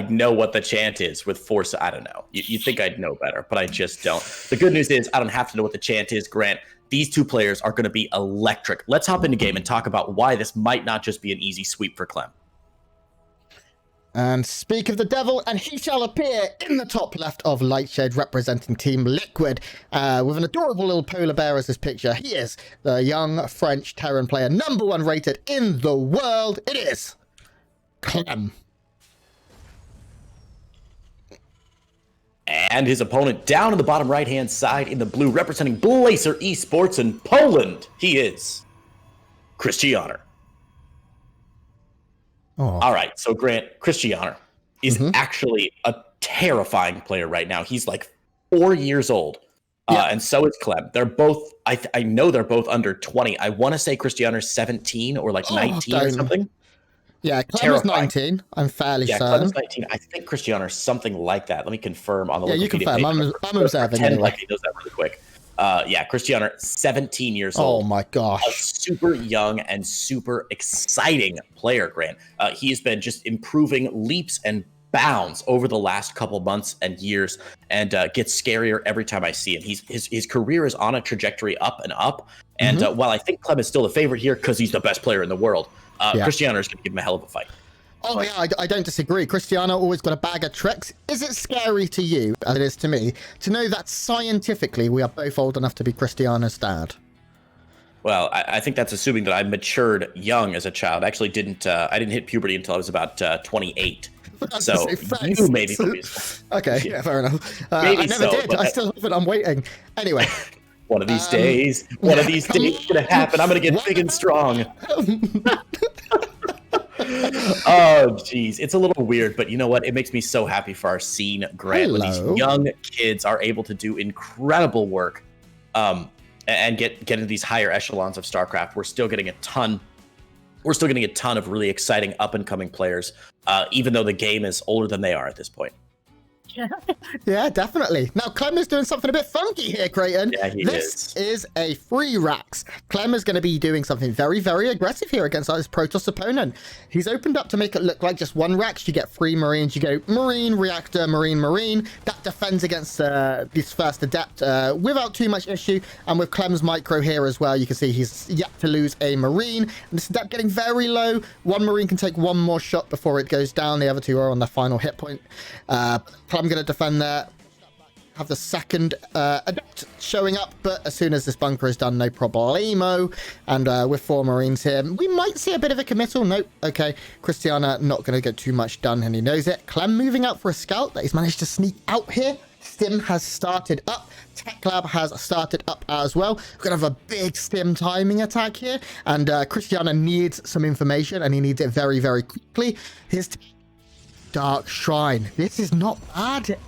know what the chant is with Force. I don't know. You'd think I'd know better, but I just don't. The good news is I don't have to know what the chant is, Grant. These two players are going to be electric. Let's hop into game and talk about why this might not just be an easy sweep for Clem. And speak of the devil, and he shall appear in the top left of Lightshade, representing Team Liquid, with an adorable little polar bear as his picture. He is the young French Terran player, #1 rated in the world. It is Clem. And his opponent down in the bottom right-hand side in the blue, representing Blazer Esports in Poland. He is Krystianer. Oh. All right, so Grant, Krystianer is actually a terrifying player right now. He's like 4 years old, and so is Clem. They're both, I know they're both under 20. I want to say Krystianer's 17 or like 19 or something. Yeah, Clem is 19. I'm fairly certain. Clem is 19. I think Krystianer is something like that. Let me confirm on the you confirm. I'm observing anyway. Like he does that really quick. Krystianer, 17 years old. Oh my gosh. A super young and super exciting player, Grant. He has been just improving leaps and bounds over the last couple months and years, and gets scarier every time I see him. His career is on a trajectory up and up. And while I think Clem is still the favorite here because he's the best player in the world, Krystianer is going to give him a hell of a fight. Oh, yeah, I don't disagree. Krystianer always got a bag of tricks. Is it scary to you, as it is to me, to know that scientifically we are both old enough to be Krystianer's dad? Well, I think that's assuming that I matured young as a child. I actually didn't. I didn't hit puberty until I was about 28. So you maybe. Okay, yeah, fair enough. I never did. I still haven't. I'm waiting. Anyway. One of these days, it's going to happen. I'm going to get big and strong. Oh, geez. It's a little weird, but you know what? It makes me so happy for our scene, Grant, when these young kids are able to do incredible work and get into these higher echelons of StarCraft. We're still getting a ton of really exciting up-and-coming players, even though the game is older than they are at this point. Yeah, definitely. Now, Clem is doing something a bit funky here, Creighton. Yeah, This is a free Rax. Clem is going to be doing something very, very aggressive here against his Protoss opponent. He's opened up to make it look like just one Rax. You get 3 Marines. You go Marine, Reactor, Marine, Marine. That defends against this first Adept without too much issue. And with Clem's micro here as well, you can see he's yet to lose a Marine. And this Adept getting very low. One Marine can take one more shot before it goes down. The other 2 are on their final hit point. Clem going to defend there, have the second Adept showing up, but as soon as this bunker is done, no problemo. And with 4 Marines here, we might see a bit of a committal. Nope. Okay, Krystianer not going to get too much done, and he knows it. Clem moving out for a scout that he's managed to sneak out here. Stim has started up. Tech Lab has started up as well. We're going to have a big Stim timing attack here, and Krystianer needs some information, and he needs it very, very quickly. His Dark Shrine. This is not bad.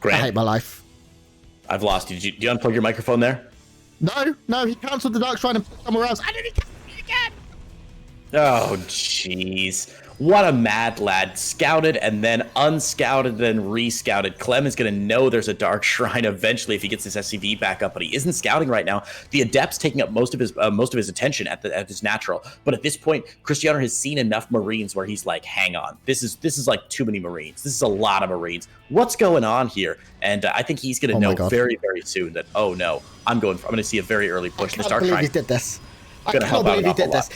Grant, I hate my life. I've lost you. Did you unplug your microphone there? No, he cancelled the Dark Shrine and put it somewhere else. And then he cancelled it again. Oh, jeez. What a mad lad. Scouted and then unscouted, then rescouted. Clem is going to know there's a Dark Shrine eventually if he gets his SCV back up, but he isn't scouting right now. The Adept's taking up most of his attention at his natural. But at this point, Krystianer has seen enough Marines where he's like, hang on, this is like too many Marines. This is a lot of Marines. What's going on here? And I think he's going to know very, very soon that, oh no, I'm going to see a very early push. I can't believe he did this. I can't believe he did this.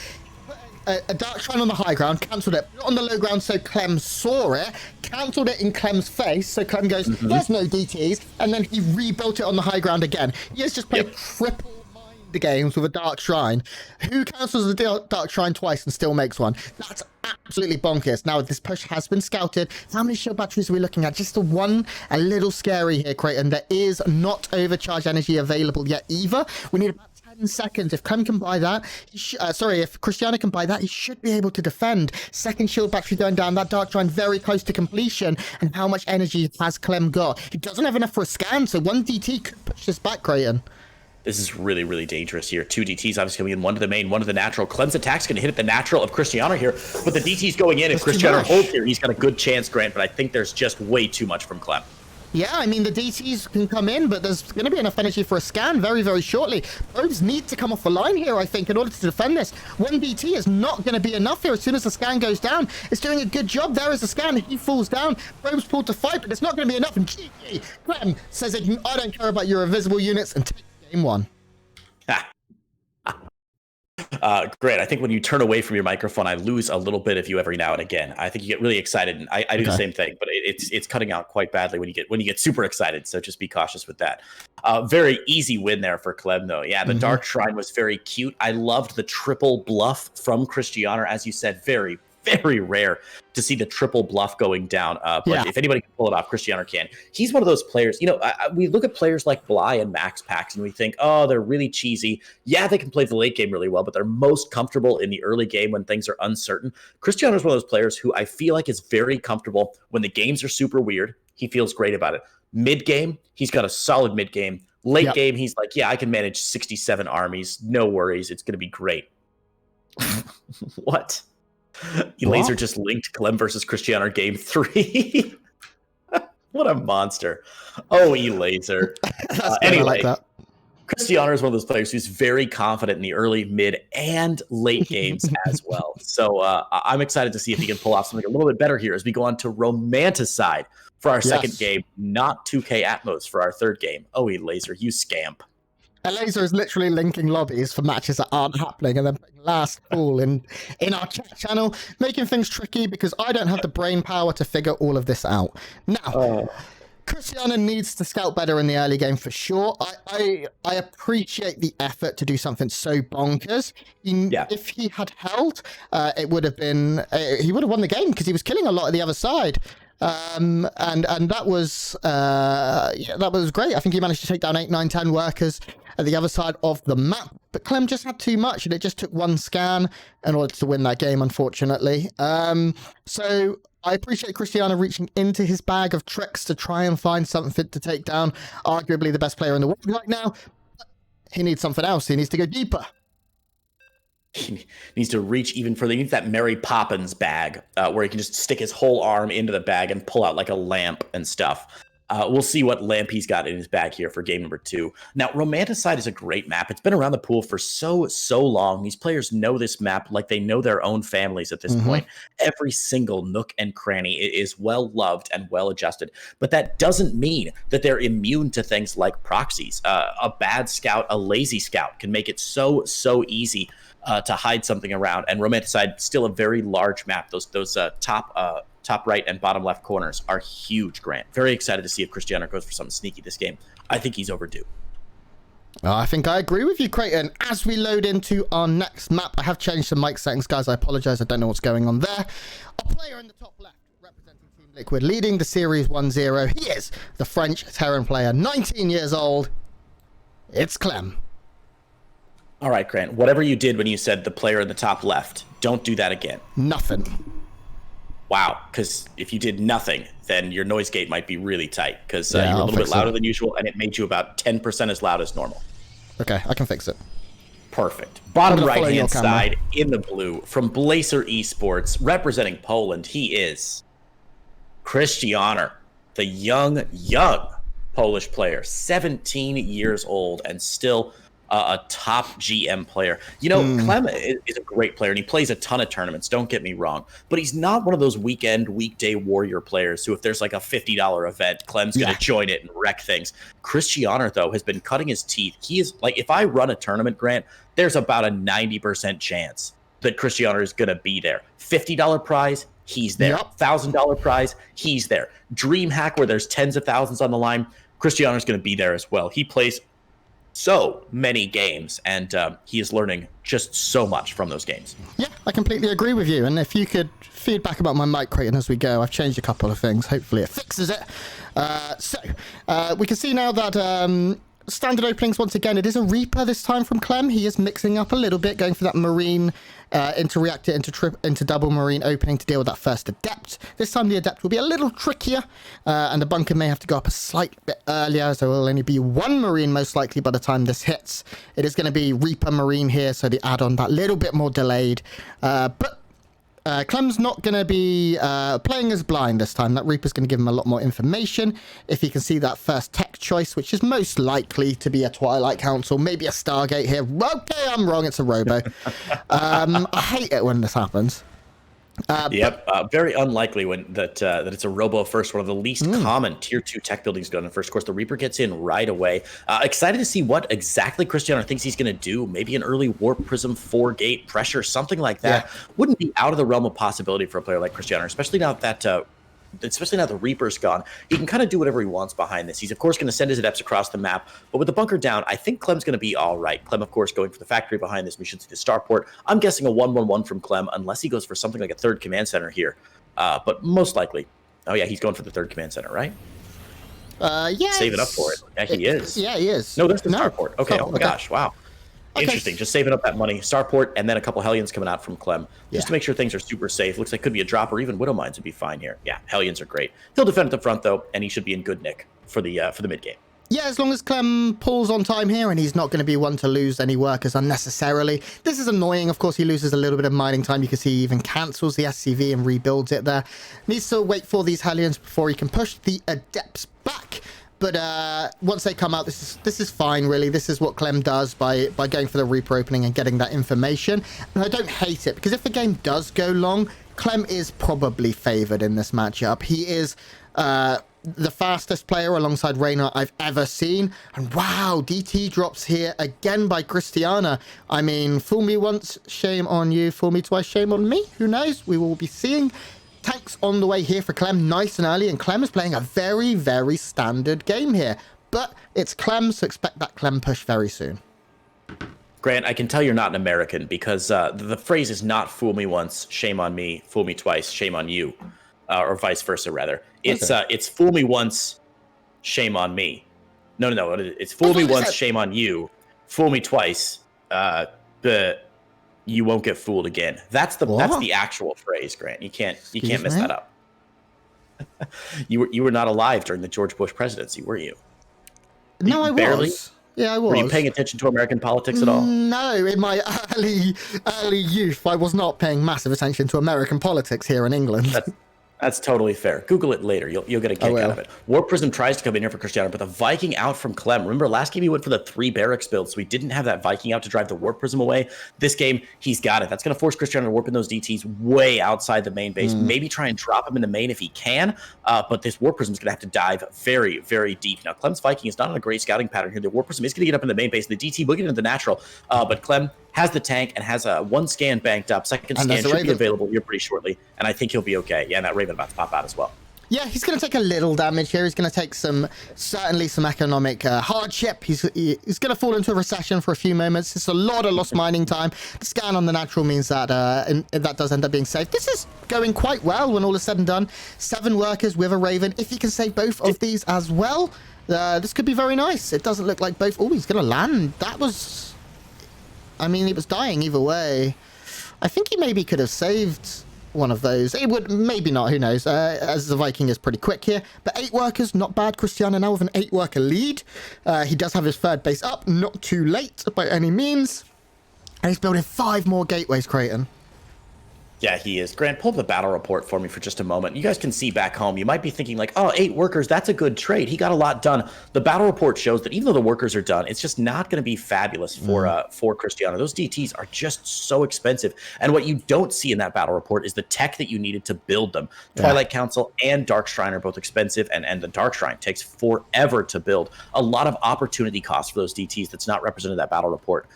A Dark Shrine on the high ground, cancelled it. Put it on the low ground so Clem saw it, cancelled it in Clem's face, so Clem goes, there's no DTs, and then he rebuilt it on the high ground again. He has just played triple mind games with a Dark Shrine. Who cancels a Dark Shrine twice and still makes one? That's absolutely bonkers. Now, this push has been scouted. How many shield batteries are we looking at? Just the one. A little scary here, Creighton. There is not overcharge energy available yet either. We need about 10 seconds. If Clem can buy that, if Krystianer can buy that, he should be able to defend. Second shield battery going down, that Dark Shrine very close to completion. And how much energy has Clem got? He doesn't have enough for a scan, so one DT could push this back, Creighton. This is really, really dangerous here. 2 DTs obviously coming in, one to the main, one to the natural. Clem's attack's going to hit at the natural of Krystianer here, but the DT's going in. If Krystianer holds here, he's got a good chance, Grant, but I think there's just way too much from Clem. Yeah, I mean, the DTs can come in, but there's going to be enough energy for a scan very, very shortly. Probes need to come off the line here, I think, in order to defend this. One DT is not going to be enough here. As soon as the scan goes down, it's doing a good job. There is a scan. He falls down. Probes pulled to fight, but it's not going to be enough. And GG, Clem says, I don't care about your invisible units, and take game one. Great. I think when you turn away from your microphone, I lose a little bit of you every now and again. I think you get really excited, and I do the same thing, but it's cutting out quite badly when you get super excited. So just be cautious with that. Very easy win there for Clem, though. Yeah, the Dark Shrine was very cute. I loved the triple bluff from Krystianer, as you said. Very, very rare to see the triple bluff going down. But if anybody can pull it off, Krystianer can. He's one of those players, we look at players like Bly and Max Pax and we think, oh, they're really cheesy. Yeah, they can play the late game really well, but they're most comfortable in the early game when things are uncertain. Krystianer is one of those players who I feel like is very comfortable when the games are super weird. He feels great about it. Mid game, he's got a solid mid game. Late game, he's like, yeah, I can manage 67 armies. No worries. It's going to be great. What? Laser just linked Clem versus Krystianer game 3. What a monster. Oh, Laser. Anyway, I like that. Krystianer is one of those players who's very confident in the early, mid, and late games as well. So I'm excited to see if he can pull off something a little bit better here as we go on to Romanticide for our second game, not 2K Atmos for our third game. Oh, Laser, you scamp. Laser is literally linking lobbies for matches that aren't happening and then putting last call in our chat channel, making things tricky because I don't have the brain power to figure all of this out. Now, Krystianer needs to scout better in the early game for sure. I appreciate the effort to do something so bonkers. If he had held, it would have been he would have won the game because he was killing a lot of the other side. And that was great. I think he managed to take down 8, 9, 10 workers at the other side of the map, but Clem just had too much and it just took one scan in order to win that game, unfortunately. So I appreciate Krystianer reaching into his bag of tricks to try and find something to take down arguably the best player in the world right now. He needs something else. He needs to go deeper. He needs to reach even further. He needs that Mary Poppins bag where he can just stick his whole arm into the bag and pull out like a lamp and stuff. We'll see what lamp he's got in his bag here for game number 2. Now, Romanticide is a great map. It's been around the pool for so long. These players know this map like they know their own families at this point. Every single nook and cranny is well loved and well adjusted. But that doesn't mean that they're immune to things like proxies. A bad scout, a lazy scout can make it so easy to hide something around. And Romanticide, still a very large map. Those top right and bottom left corners are huge, Grant. Very excited to see if Krystianer goes for something sneaky this game. I think he's overdue. I think I agree with you, Creighton. As we load into our next map, I have changed some mic settings, guys. I apologize. I don't know what's going on there. A player in the top left, representing Team Liquid, leading the Series 1-0. He is the French Terran player, 19 years old. It's Clem. All right, Grant. Whatever you did when you said the player in the top left, don't do that again. Nothing. Wow, because if you did nothing, then your noise gate might be really tight because you're a little bit louder than usual, and it made you about 10% as loud as normal. Okay, I can fix it. Perfect. Bottom right-hand side in the blue from Blazer Esports, representing Poland, he is Krystianer, the young Polish player, 17 years old and still a top GM player. Clem is a great player and he plays a ton of tournaments, don't get me wrong, but he's not one of those weekday warrior players who if there's like a $50 event, Clem's going to join it and wreck things. Krystianer, though, has been cutting his teeth. He is like, if I run a tournament, Grant, there's about a 90% chance that Krystianer is going to be there. $50 prize, he's there. $1,000 prize, he's there. DreamHack, where there's tens of thousands on the line, Krystianer's going to be there as well. He plays so many games, and he is learning just so much from those games. Yeah, I completely agree with you. And if you could feedback about my mic rating as we go, I've changed a couple of things. Hopefully it fixes it. So we can see now that standard openings, once again, it is a Reaper this time from Clem. He is mixing up a little bit, going for that Marine into Reactor, into double Marine opening to deal with that first Adept. This time the Adept will be a little trickier, and the bunker may have to go up a slight bit earlier, so there will only be one Marine most likely by the time this hits. It is going to be Reaper Marine here, so the add-on that little bit more delayed, but Clem's not going to be playing as blind this time. That Reaper's going to give him a lot more information. If he can see that first tech choice, which is most likely to be a Twilight Council, maybe a Stargate here. Okay, I'm wrong. It's a Robo. I hate it when this happens. Very unlikely when that it's a Robo first, one of the least common tier 2 tech buildings done first. Of course, the Reaper gets in right away. Excited to see what exactly Krystianer thinks he's going to do. Maybe an early Warp Prism 4-gate pressure, something like that. Wouldn't be out of the realm of possibility for a player like Krystianer, especially now that the Reaper's gone. He can kind of do whatever he wants behind this. He's, of course, going to send his adepts across the map, but with the bunker down, I think Clem's going to be all right. Clem, of course, going for the factory behind this. We should see the starport. I'm guessing a 1-1-1 from Clem, unless he goes for something like a third command center here. But most likely, he's going for the third command center, right? Yeah. Save it up for it. Yeah, he is. Yeah, he is. No, there's the starport. Okay, oh my gosh, wow. Okay. Interesting. Just saving up that money. Starport, and then a couple Hellions coming out from Clem, just to make sure things are super safe. Looks like could be a drop, or even Widow Mines would be fine here. Yeah, Hellions are great. He'll defend at the front though, and he should be in good nick for the mid game. Yeah, as long as Clem pulls on time here, and he's not going to be one to lose any workers unnecessarily. This is annoying. Of course, he loses a little bit of mining time. You can see he even cancels the SCV and rebuilds it there. Needs to wait for these Hellions before he can push the Adepts back. But once they come out, this is fine, really. This is what Clem does by going for the Reaper opening and getting that information. And I don't hate it, because if the game does go long, Clem is probably favored in this matchup. He is the fastest player alongside Reyna I've ever seen. And wow, DT drops here again by Krystianer. I mean, fool me once, shame on you. Fool me twice, shame on me. Who knows? We will be seeing. Tanks on the way here for Clem, nice and early, and Clem is playing a very, very standard game here. But it's Clem, so expect that Clem push very soon. Grant, I can tell you're not an American, because the phrase is not fool me once, shame on me, fool me twice, shame on you, or vice versa, rather. It's fool me once, shame on me. No, it's fool me once, shame on you, fool me twice, you won't get fooled again. That's the actual phrase, Grant. You can't mess that up. You were not alive during the George Bush presidency, were you? No, I was. Yeah, I was. Were you paying attention to American politics at all? No, in my early youth, I was not paying massive attention to American politics here in England. That's totally fair. Google it later. You'll get a kick out of it. Warp Prism tries to come in here for Krystianer, but the Viking out from Clem. Remember, last game he went for the 3 barracks build, so he didn't have that Viking out to drive the Warp Prism away. This game, he's got it. That's going to force Krystianer to warp in those DTs way outside the main base. Maybe try and drop him in the main if he can, but this Warp Prism is going to have to dive very, very deep. Now, Clem's Viking is not on a great scouting pattern here. The Warp Prism is going to get up in the main base. The DT will get into the natural, but Clem has the tank and has one scan banked up. Second scan should be available here pretty shortly, and I think he'll be okay. Yeah, and that Raven about to pop out as well. Yeah, he's going to take a little damage here. He's going to take certainly some economic hardship. He's going to fall into a recession for a few moments. It's a lot of lost mining time. The scan on the natural means that that does end up being safe. This is going quite well when all is said and done. 7 workers with a Raven. If he can save both of these as well, this could be very nice. It doesn't look like both. Oh, he's going to land. That was... I mean, he was dying either way. I think he maybe could have saved one of those. It would, maybe not, who knows, as the Viking is pretty quick here. But 8 workers, not bad. Krystianer now with an 8-worker lead. He does have his 3rd base up, not too late by any means. And he's building 5 more gateways, Creighton. Yeah, he is. Grant, pull up the battle report for me for just a moment. You guys can see back home. You might be thinking like, oh, 8 workers, that's a good trade. He got a lot done. The battle report shows that even though the workers are done, it's just not going to be fabulous for Krystianer. Those DTs are just so expensive. And what you don't see in that battle report is the tech that you needed to build them. Twilight Council and Dark Shrine are both expensive, and the Dark Shrine takes forever to build. A lot of opportunity cost for those DTs that's not represented in that battle report.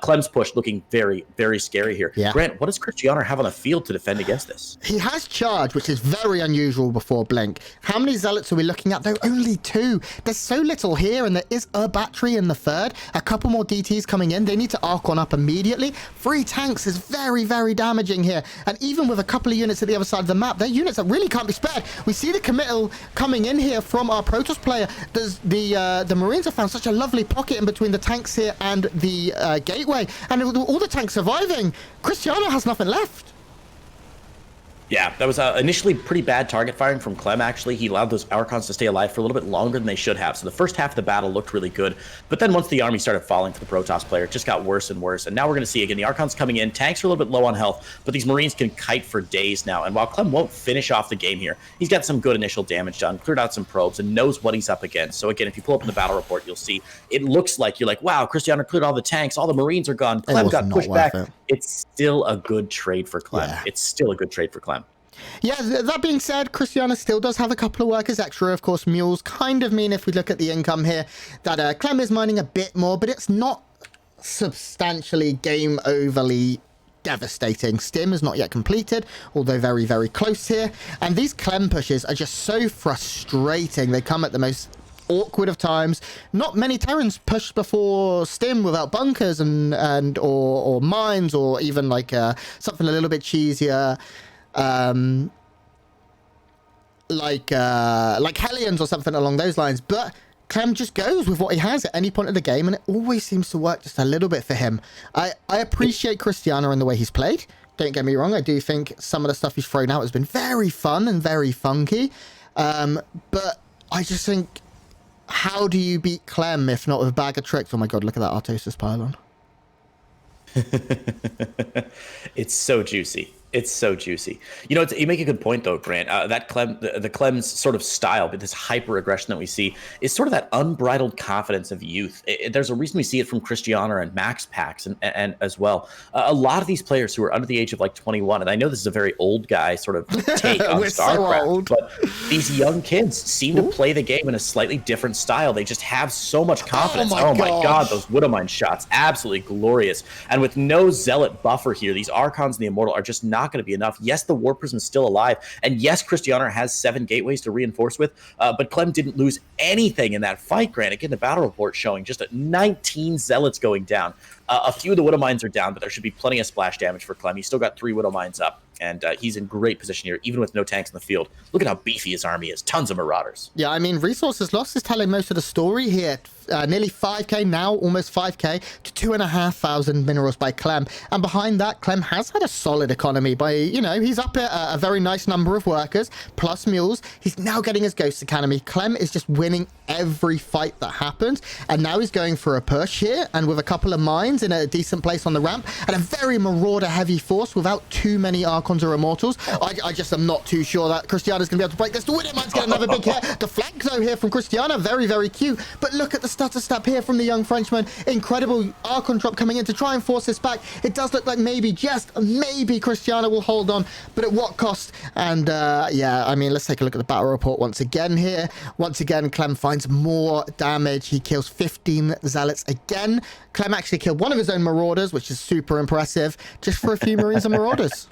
Clem's push looking very, very scary here. Yeah. Grant, what does Krystianer have on the field to defend against this? He has charge, which is very unusual before Blink. How many zealots are we looking at, though? Only 2. There's so little here, and there is a battery in the 3rd. A couple more DTs coming in. They need to arc on up immediately. 3 tanks is very, very damaging here. And even with a couple of units at the other side of the map, they're units that really can't be spared. We see the committal coming in here from our Protoss player. The Marines have found such a lovely pocket in between the tanks here and the gateway. And all the tanks surviving, Krystianer has nothing left. Yeah, that was initially pretty bad target firing from Clem, actually. He allowed those Archons to stay alive for a little bit longer than they should have. So the first half of the battle looked really good. But then once the army started falling for the Protoss player, it just got worse and worse. And now we're going to see, again, the Archons coming in. Tanks are a little bit low on health, but these Marines can kite for days now. And while Clem won't finish off the game here, he's got some good initial damage done, cleared out some probes, and knows what he's up against. So again, if you pull up in the battle report, you'll see it looks like you're like, wow, Krystianer cleared all the tanks, all the Marines are gone. Clem got pushed back. It's still a good trade for Clem. Yeah. It's still a good trade for Clem. Yeah, that being said, Krystianer still does have a couple of workers extra. Of course, mules kind of mean, if we look at the income here, that Clem is mining a bit more, but it's not substantially game overly devastating. Stim is not yet completed, although very, very close here. And these Clem pushes are just so frustrating. They come at the most awkward of times. Not many Terrans pushed before Stim without bunkers or mines, or even like something a little bit cheesier. Like Hellions or something along those lines, but Clem just goes with what he has at any point of the game, and it always seems to work just a little bit for him. I appreciate Krystianer and the way he's played. Don't get me wrong, I do think some of the stuff he's thrown out has been very fun and very funky, but I just think, how do you beat Clem if not with a bag of tricks? Oh my god, look at that Artosis pylon. It's so juicy. It's so juicy. You know, you make a good point, though, Grant. That Clem, the Clem's sort of style, but this hyper aggression that we see is sort of that unbridled confidence of youth. There's a reason we see it from Krystianer and Max Pax and as well. A lot of these players who are under the age of like 21, and I know this is a very old guy sort of take on StarCraft, but these young kids seem to play the game in a slightly different style. They just have so much confidence. Oh my god, those Widowmine shots, absolutely glorious. And with no Zealot buffer here, these Archons and the Immortal are just not going to be enough. Yes, the War Prism is still alive, and yes, Krystianer has 7 gateways to reinforce with, but Clem didn't lose anything in that fight, Grant. Again, the battle report showing just 19 Zealots going down. A few of the Widowmines are down, but there should be plenty of splash damage for Clem. He's still got 3 Widowmines up, and he's in great position here, even with no tanks in the field. Look at how beefy his army is. Tons of Marauders. Yeah, I mean, resources lost is telling most of the story here. Nearly 5k now, almost 5k to 2,500 minerals by Clem. And behind that, Clem has had a solid economy by, you know, he's up at a very nice number of workers, plus mules. He's now getting his Ghost Academy. Clem is just winning every fight that happens. And now he's going for a push here, and with a couple of mines in a decent place on the ramp, and a very Marauder heavy force without too many Archons or Immortals. I just am not too sure that Krystianer's going to be able to break this. The Widowmine's get another big hit. The flank though here from Krystianer, very, very cute. But look at the stutter step here from the young Frenchman. Incredible Archon drop coming in to try and force this back. It does look like maybe, just maybe, Krystianer will hold on, but at what cost? And yeah, I mean, let's take a look at the battle report once again here. Once again, Clem finds more damage. He kills 15 Zealots again. Clem actually killed one of his own Marauders, which is super impressive, just for a few Marines and Marauders.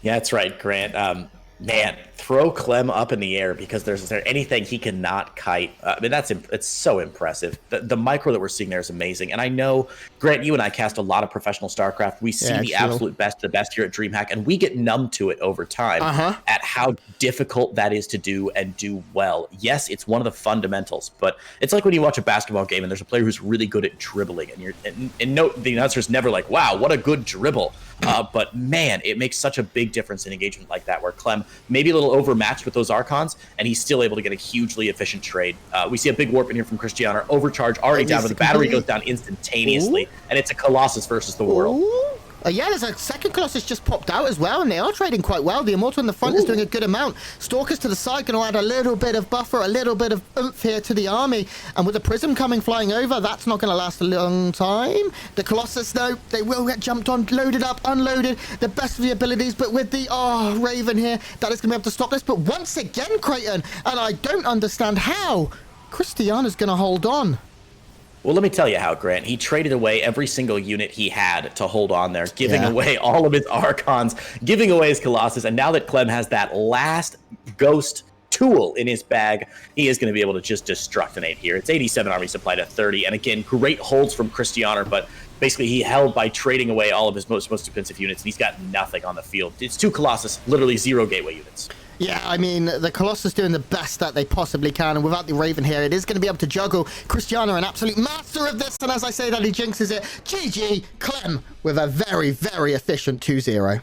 Yeah, that's right, Grant. Man, throw Clem up in the air, because is there anything he cannot kite? I mean, it's so impressive. The micro that we're seeing there is amazing. And I know, Grant, you and I cast a lot of professional StarCraft. We see the absolute best of the best here at DreamHack, and we get numb to it over time at how difficult that is to do and do well. Yes, it's one of the fundamentals, but it's like when you watch a basketball game and there's a player who's really good at dribbling, and the announcer's never like, wow, what a good dribble. But man, it makes such a big difference in engagement like that, where Clem maybe a little overmatched with those Archons, and he's still able to get a hugely efficient trade. We see a big warp in here from Krystianer. Overcharge already down, but the battery goes down instantaneously, and it's a Colossus versus the world. Yeah, there's a second Colossus just popped out as well, and they are trading quite well. The Immortal in the front is doing a good amount. Stalkers to the side going to add a little bit of buffer, a little bit of oomph here to the army. And with the Prism coming flying over, that's not going to last a long time. The Colossus, though, they will get jumped on, loaded up, unloaded, the best of the abilities. But with the, Raven here, that is going to be able to stop this. But once again, Creighton, and I don't understand how, Krystianer's going to hold on. Well, let me tell you how, Grant. He traded away every single unit he had to hold on there, giving away all of his Archons, giving away his Colossus, and now that Clem has that last Ghost tool in his bag, he is going to be able to just destructinate here. It's 87 army supply to 30, and again, great holds from Krystianer, but basically he held by trading away all of his most expensive units, and he's got nothing on the field. It's 2 Colossus, literally 0 gateway units. Yeah, I mean, the Colossus doing the best that they possibly can, and without the Raven here, it is going to be able to juggle. Krystianer, an absolute master of this, and as I say that, he jinxes it. GG, Clem with a very, very efficient 2-0.